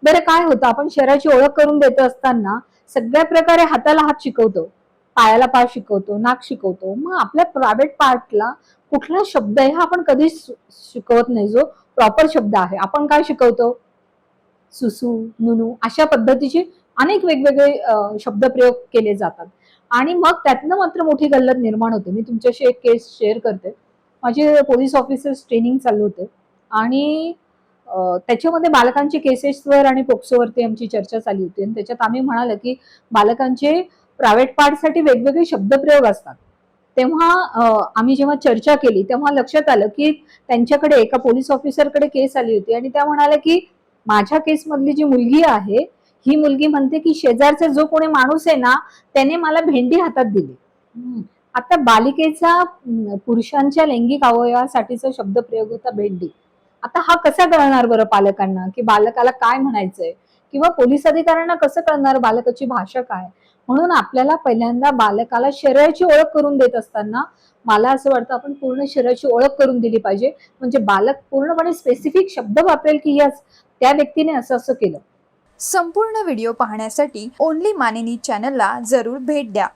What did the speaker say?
बरं काय होतं, आपण शरीराची ओळख करून देत असताना सगळ्या प्रकारे हाताला हात शिकवतो, पायाला पाय शिकवतो, नाक शिकवतो. मग आपल्या प्रायव्हेट पार्टला कुठला शब्द आहे हा आपण कधीच शिकवत नाही, जो प्रॉपर शब्द आहे. आपण काय शिकवतो? सुसू, नुनू अशा पद्धतीचे अनेक वेगवेगळे शब्दप्रयोग केले जातात. आणि मग त्यातनं मात्र मोठी गल्लत निर्माण होते. मी तुमच्याशी एक केस शेअर करते. माझे पोलीस ऑफिसर्स ट्रेनिंग चालू होते आणि त्याच्यामध्ये बालकांचे केसेसवर आणि पोक्सोवरती आमची चर्चा चालली होती आणि त्याच्यात आम्ही म्हणालो की बालकांचे प्रायव्हेट पार्टसाठी वेगवेगळे शब्दप्रयोग असतात. तेव्हा आम्ही जेव्हा चर्चा केली तेव्हा लक्षात आलं की त्यांच्याकडे एका पोलीस ऑफिसरकडे केस आली होती आणि त्या म्हणाल्या की माझ्या केसमधली जी मुलगी आहे, ही मुलगी म्हणते की शेजारचा जो कोणी माणूस आहे ना, त्याने मला भेंडी हातात दिली. आता बालिकेचा पुरुषांच्या लैंगिक अवयवासाठीचा शब्दप्रयोग होता भेंडी. आता हा कसा कळणार बरं पालकांना, की बालकाला काय म्हणायचंय? किंवा पोलीस अधिकाऱ्यांना कसं कळणार बालकाची भाषा काय? म्हणून आपल्याला पहिल्यांदा बालकाला शरीराची ओळख करून देत असताना मला असं वाटतं आपण पूर्ण शरीराची ओळख करून दिली पाहिजे. म्हणजे बालक पूर्णपणे स्पेसिफिक शब्द वापरेल की यस, त्या व्यक्तीने असं असं केलं. संपूर्ण व्हिडिओ पाहण्यासाठी ओनली मानिनी चॅनलला जरूर भेट द्या.